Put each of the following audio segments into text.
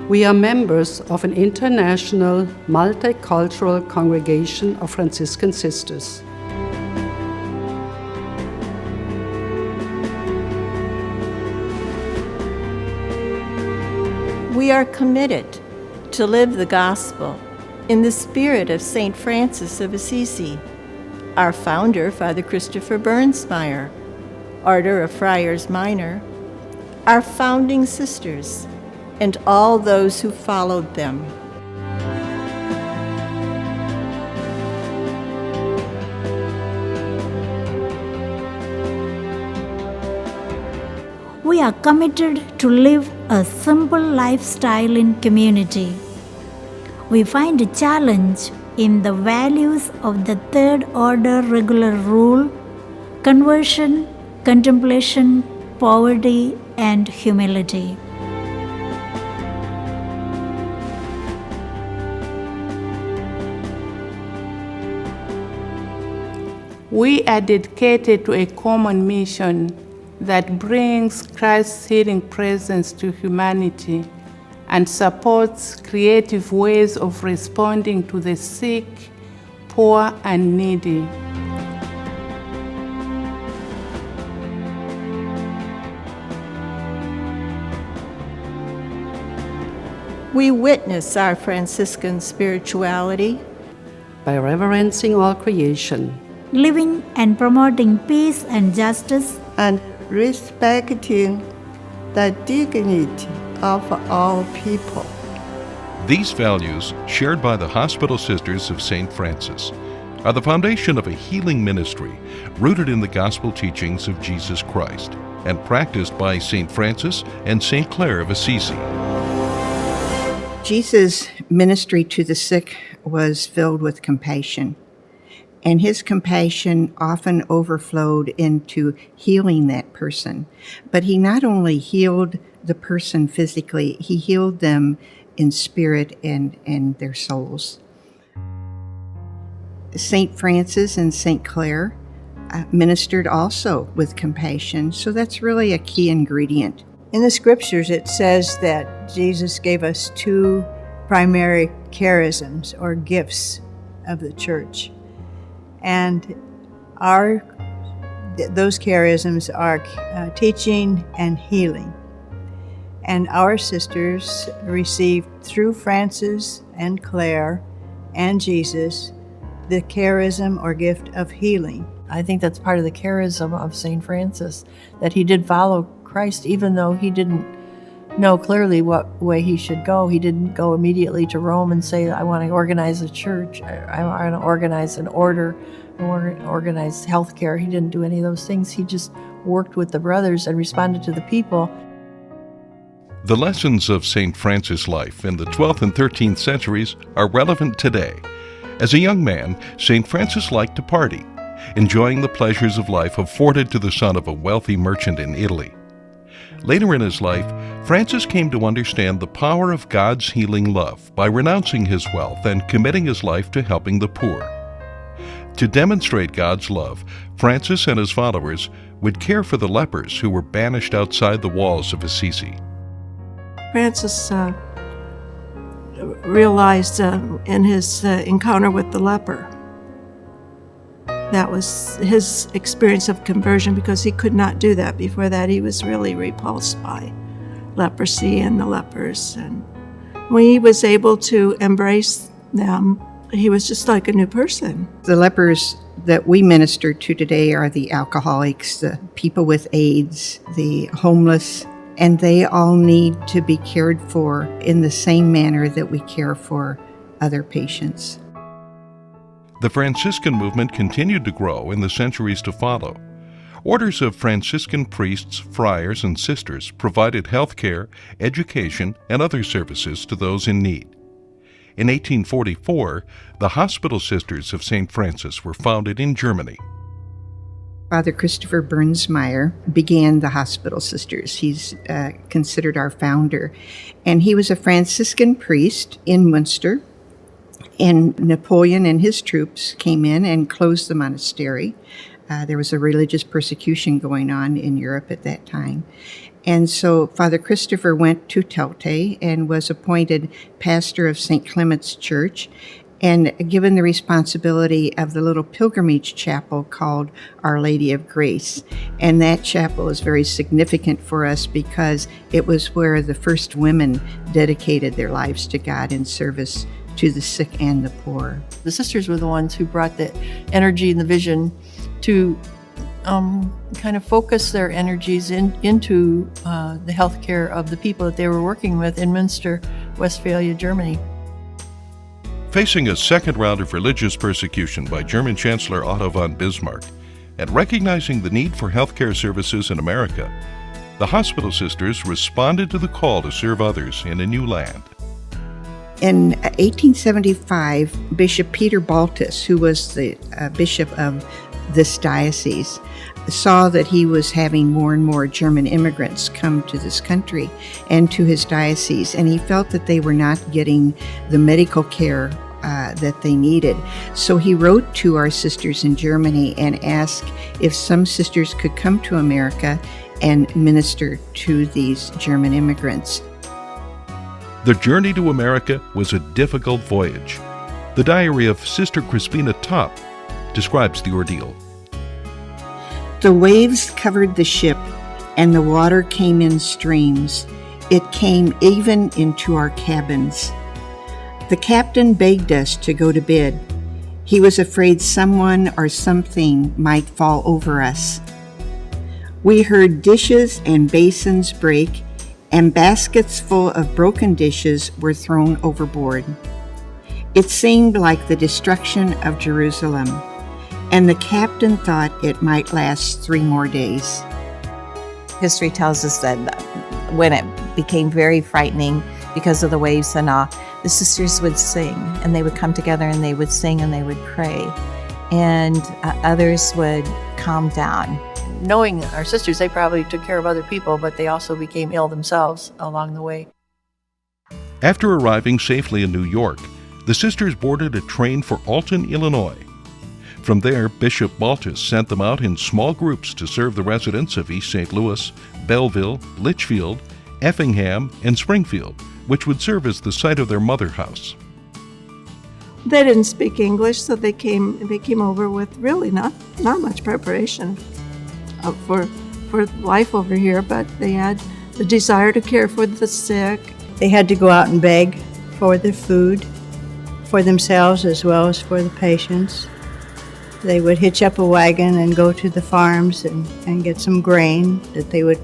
We are members of an international, multicultural congregation of Franciscan sisters. We are committed to live the gospel in the spirit of St. Francis of Assisi, our founder, Father Christopher Bernsmeyer, Order of Friars Minor, our founding sisters, and all those who followed them. We are committed to live a simple lifestyle in community. We find a challenge in the values of the third order regular rule, conversion, contemplation, poverty, and humility. We are dedicated to a common mission that brings Christ's healing presence to humanity and supports creative ways of responding to the sick, poor, and needy. We witness our Franciscan spirituality By reverencing all creation, Living and promoting peace and justice, and respecting the dignity of all people. These values, shared by the Hospital Sisters of St. Francis, are the foundation of a healing ministry rooted in the gospel teachings of Jesus Christ and practiced by St. Francis and St. Clare of Assisi. Jesus' ministry to the sick was filled with compassion, and his compassion often overflowed into healing that person. But he not only healed the person physically, he healed them in spirit and their souls. St. Francis and St. Clare ministered also with compassion, so that's really a key ingredient. In the scriptures, it says that Jesus gave us two primary charisms or gifts of the church. And those charisms are teaching and healing. And our sisters received through Francis and Clare and Jesus the charism or gift of healing. I think that's part of the charism of St. Francis, that he did follow Christ even though he didn't know clearly what way he should go. He didn't go immediately to Rome and say, I want to organize a church, I want to organize an order, or organize healthcare. He didn't do any of those things. He just worked with the brothers and responded to the people. The lessons of St. Francis' life in the 12th and 13th centuries are relevant today. As a young man, St. Francis liked to party, enjoying the pleasures of life afforded to the son of a wealthy merchant in Italy. Later in his life, Francis came to understand the power of God's healing love by renouncing his wealth and committing his life to helping the poor. To demonstrate God's love, Francis and his followers would care for the lepers who were banished outside the walls of Assisi. Francis realized in his encounter with the leper, that was his experience of conversion, because he could not do that before that. He was really repulsed by leprosy and the lepers. And when he was able to embrace them, he was just like a new person. The lepers that we minister to today are the alcoholics, the people with AIDS, the homeless, and they all need to be cared for in the same manner that we care for other patients. The Franciscan movement continued to grow in the centuries to follow. Orders of Franciscan priests, friars, and sisters provided health care, education, and other services to those in need. In 1844, the Hospital Sisters of St. Francis were founded in Germany. Father Christopher Bernsmeyer began the Hospital Sisters. He's considered our founder. And he was a Franciscan priest in Munster. And Napoleon and his troops came in and closed the monastery. There was a religious persecution going on in Europe at that time. And so Father Christopher went to Telte and was appointed pastor of St. Clement's Church and given the responsibility of the little pilgrimage chapel called Our Lady of Grace. And that chapel is very significant for us because it was where the first women dedicated their lives to God in service to the sick and the poor. The sisters were the ones who brought the energy and the vision to kind of focus their energies into the healthcare of the people that they were working with in Münster, Westphalia, Germany. Facing a second round of religious persecution by German Chancellor Otto von Bismarck and recognizing the need for healthcare services in America, the hospital sisters responded to the call to serve others in a new land. In 1875, Bishop Peter Baltus, who was the bishop of this diocese, saw that he was having more and more German immigrants come to this country and to his diocese, and he felt that they were not getting the medical care that they needed. So he wrote to our sisters in Germany and asked if some sisters could come to America and minister to these German immigrants. The journey to America was a difficult voyage. The diary of Sister Crispina Topp describes the ordeal. The waves covered the ship, and the water came in streams. It came even into our cabins. The captain begged us to go to bed. He was afraid someone or something might fall over us. We heard dishes and basins break, and baskets full of broken dishes were thrown overboard. It seemed like the destruction of Jerusalem, and the captain thought it might last 3 more days. History tells us that when it became very frightening because of the waves and all, the sisters would sing, and they would come together and they would sing and they would pray, and others would calm down. Knowing our sisters, they probably took care of other people, but they also became ill themselves along the way. After arriving safely in New York, the sisters boarded a train for Alton, Illinois. From there, Bishop Baltus sent them out in small groups to serve the residents of East St. Louis, Belleville, Litchfield, Effingham, and Springfield, which would serve as the site of their mother house. They didn't speak English, so they came over with really not much preparation for life over here, but they had the desire to care for the sick. They had to go out and beg for their food, for themselves as well as for the patients. They would hitch up a wagon and go to the farms and get some grain that they would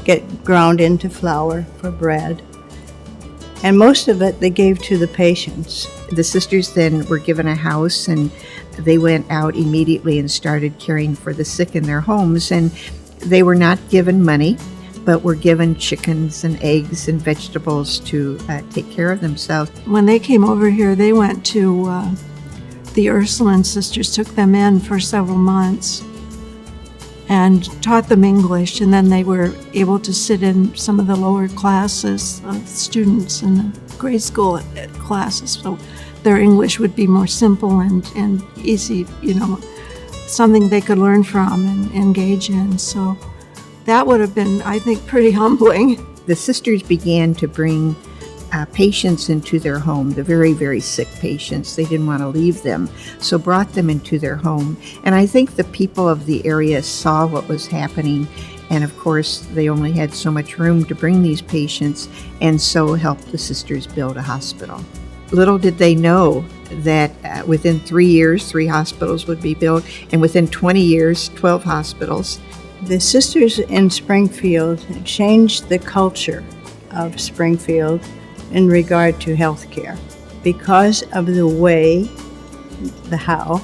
get ground into flour for bread. And most of it they gave to the patients. The sisters then were given a house, and they went out immediately and started caring for the sick in their homes. And they were not given money, but were given chickens and eggs and vegetables to take care of themselves. When they came over here, they went to the Ursuline sisters, took them in for several months and taught them English, and then they were able to sit in some of the lower classes of students in the grade school classes, so their English would be more simple and easy, something they could learn from and engage in. So that would have been, I think, pretty humbling. The sisters began to bring patients into their home, the very, very sick patients. They didn't want to leave them, so brought them into their home. And I think the people of the area saw what was happening, and of course they only had so much room to bring these patients, and so helped the sisters build a hospital. Little did they know that within 3 years, 3 hospitals would be built, and within 20 years, 12 hospitals. The sisters in Springfield changed the culture of Springfield in regard to health care because of the way, the how,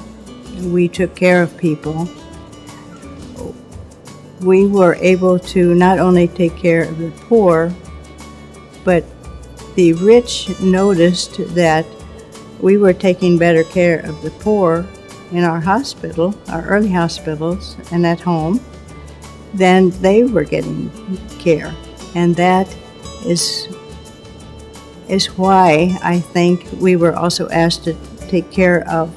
we took care of people. We were able to not only take care of the poor, but the rich noticed that we were taking better care of the poor in our hospital, our early hospitals, and at home, than they were getting care. And that is why I think we were also asked to take care of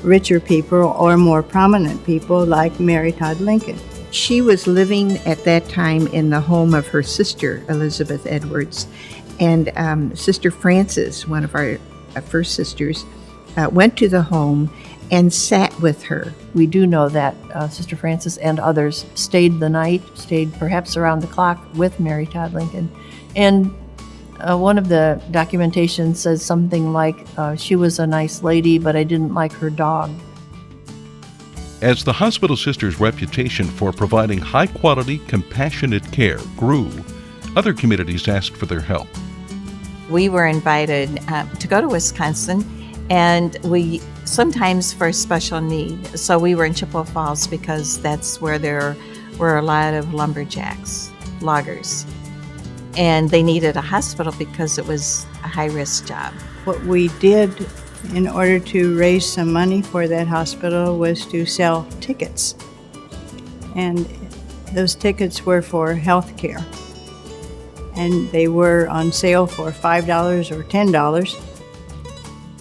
richer people or more prominent people like Mary Todd Lincoln. She was living at that time in the home of her sister, Elizabeth Edwards. And Sister Frances, one of our first sisters, went to the home and sat with her. We do know that Sister Frances and others stayed the night, stayed perhaps around the clock with Mary Todd Lincoln. And one of the documentation says something like, she was a nice lady, but I didn't like her dog. As the hospital sisters' reputation for providing high-quality, compassionate care grew, other communities asked for their help. We were invited to go to Wisconsin, and we sometimes for special need. So we were in Chippewa Falls because that's where there were a lot of lumberjacks, loggers. And they needed a hospital because it was a high-risk job. What we did in order to raise some money for that hospital was to sell tickets. And those tickets were for health care. And they were on sale for $5 or $10.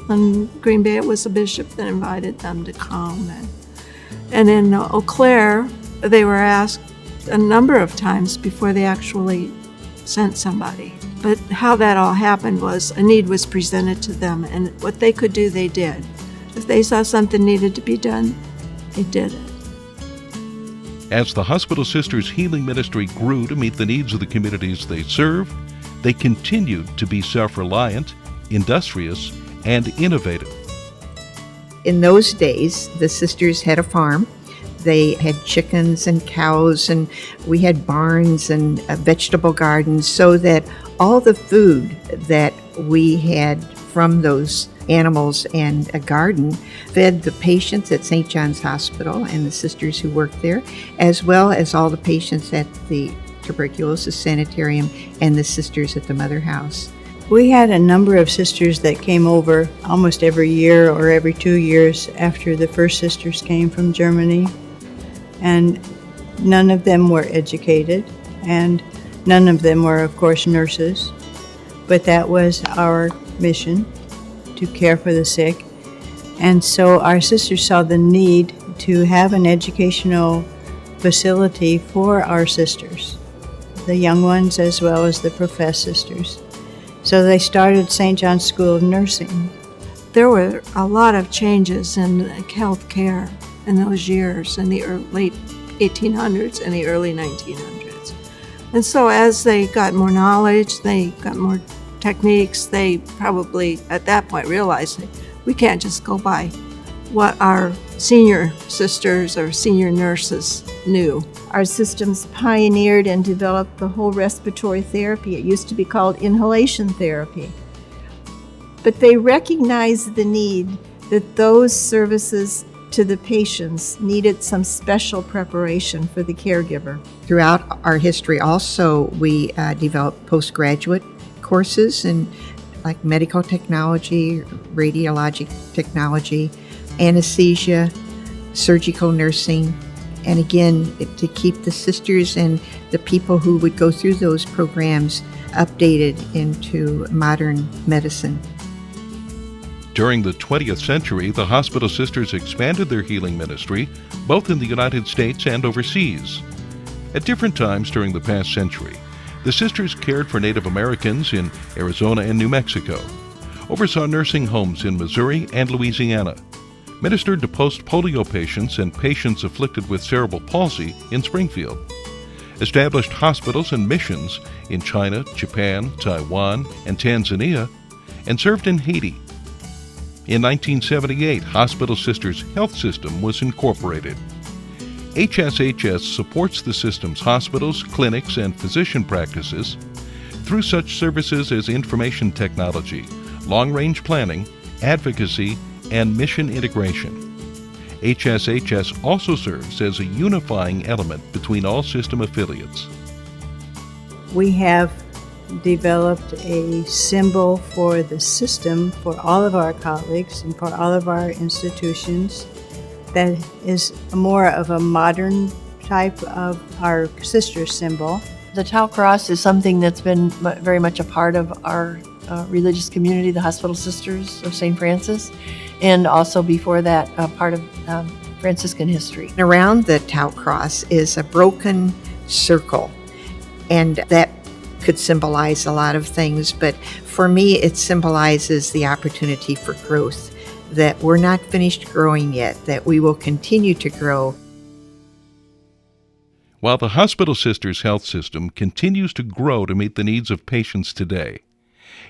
In Green Bay, it was a bishop that invited them to come. And in Eau Claire, they were asked a number of times before they actually sent somebody. But how that all happened was a need was presented to them, and what they could do, they did. If they saw something needed to be done, they did it. As the hospital sisters' healing ministry grew to meet the needs of the communities they serve, they continued to be self-reliant, industrious, and innovative. In those days, the sisters had a farm. They had chickens and cows, and we had barns and vegetable gardens, so that all the food that we had from those animals and a garden fed the patients at St. John's Hospital and the sisters who worked there, as well as all the patients at the tuberculosis sanitarium and the sisters at the Mother House. We had a number of sisters that came over almost every year or every 2 years after the first sisters came from Germany. And none of them were educated, and none of them were, of course, nurses. But that was our mission, to care for the sick. And so our sisters saw the need to have an educational facility for our sisters, the young ones as well as the professed sisters. So they started St. John's School of Nursing. There were a lot of changes in health care in those years, in the late 1800s and the early 1900s. And so as they got more knowledge, they got more techniques, they probably at that point realized that we can't just go by what our senior sisters or senior nurses knew. Our systems pioneered and developed the whole respiratory therapy. It used to be called inhalation therapy. But they recognized the need that those services to the patients needed some special preparation for the caregiver. Throughout our history also, we developed postgraduate courses in like medical technology, radiologic technology, anesthesia, surgical nursing, and again, to keep the sisters and the people who would go through those programs updated into modern medicine. During the 20th century, the hospital sisters expanded their healing ministry, both in the United States and overseas. At different times during the past century, the sisters cared for Native Americans in Arizona and New Mexico, oversaw nursing homes in Missouri and Louisiana, ministered to post-polio patients and patients afflicted with cerebral palsy in Springfield, established hospitals and missions in China, Japan, Taiwan, and Tanzania, and served in Haiti. In 1978, Hospital Sisters Health System was incorporated. HSHS supports the system's hospitals, clinics, and physician practices through such services as information technology, long-range planning, advocacy, and mission integration. HSHS also serves as a unifying element between all system affiliates. We have developed a symbol for the system for all of our colleagues and for all of our institutions that is more of a modern type of our sister symbol. The Tau Cross is something that's been very much a part of our religious community, the Hospital Sisters of St. Francis, and also before that, part of Franciscan history. Around the Tau cross is a broken circle, and that could symbolize a lot of things, but for me it symbolizes the opportunity for growth, that we're not finished growing yet, that we will continue to grow. While the Hospital Sisters health system continues to grow to meet the needs of patients today,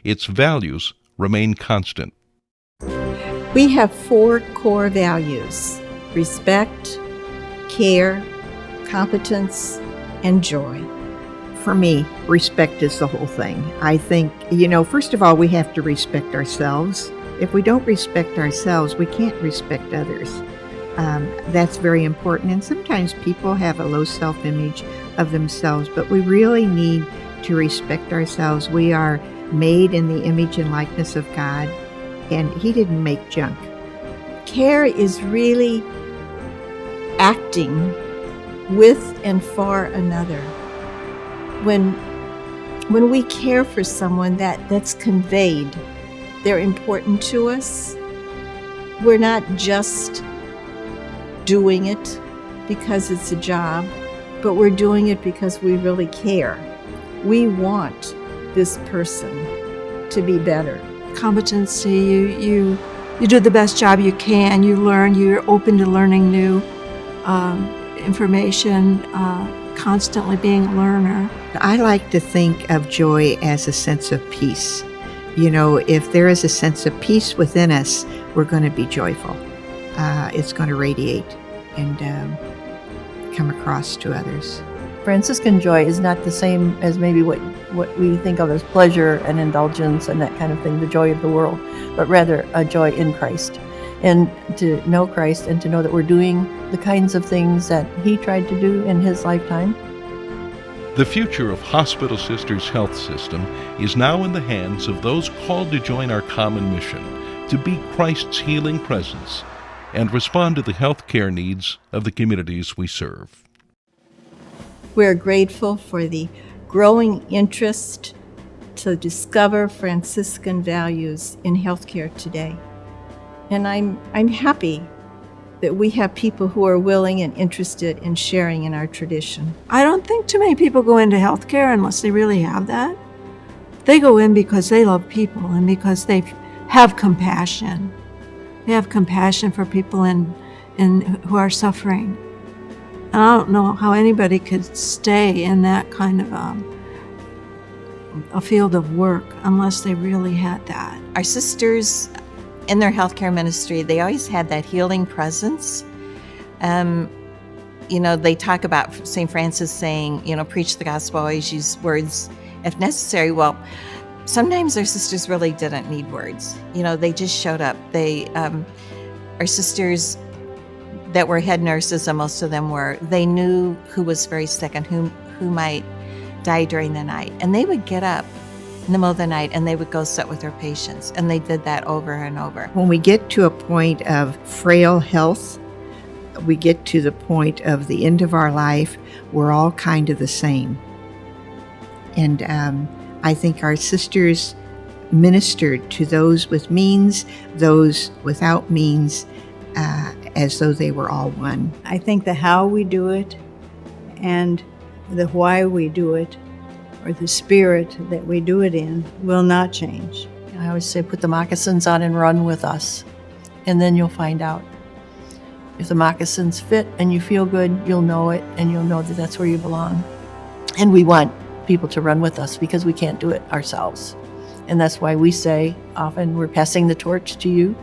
its values remain constant. We have 4 core values: respect, care, competence, and joy. For me, respect is the whole thing. I think, first of all, we have to respect ourselves. If we don't respect ourselves, we can't respect others. That's very important. And sometimes people have a low self-image of themselves, but we really need to respect ourselves. We are made in the image and likeness of God, and He didn't make junk. Care is really acting with and for another. When we care for someone, that's conveyed. They're important to us. We're not just doing it because it's a job, but we're doing it because we really care. We want this person to be better. Competency, you do the best job you can, you learn, you're open to learning new information, constantly being a learner. I like to think of joy as a sense of peace. If there is a sense of peace within us, we're going to be joyful. It's going to radiate and come across to others. Franciscan joy is not the same as maybe what we think of as pleasure and indulgence and that kind of thing, the joy of the world, but rather a joy in Christ. And to know Christ and to know that we're doing the kinds of things that He tried to do in His lifetime. The future of Hospital Sisters health system is now in the hands of those called to join our common mission, to be Christ's healing presence and respond to the health care needs of the communities we serve. We're grateful for the growing interest to discover Franciscan values in healthcare today. And I'm happy that we have people who are willing and interested in sharing in our tradition. I don't think too many people go into healthcare unless they really have that. They go in because they love people and because they have compassion. They have compassion for people who are suffering. And I don't know how anybody could stay in that kind of a field of work unless they really had that. Our sisters in their healthcare ministry, they always had that healing presence. They talk about St. Francis saying, preach the gospel, always use words if necessary. Well, sometimes our sisters really didn't need words. They just showed up. Our sisters that were head nurses, and most of them were, they knew who was very sick and who might die during the night. And they would get up in the middle of the night and they would go sit with their patients. And they did that over and over. When we get to a point of frail health, we get to the point of the end of our life, we're all kind of the same. And I think our sisters ministered to those with means, those without means, as though they were all one. I think the how we do it and the why we do it, or the spirit that we do it in, will not change. I always say put the moccasins on and run with us, and then you'll find out. If the moccasins fit and you feel good, you'll know it, and you'll know that that's where you belong. And we want people to run with us because we can't do it ourselves. And that's why we say often we're passing the torch to you.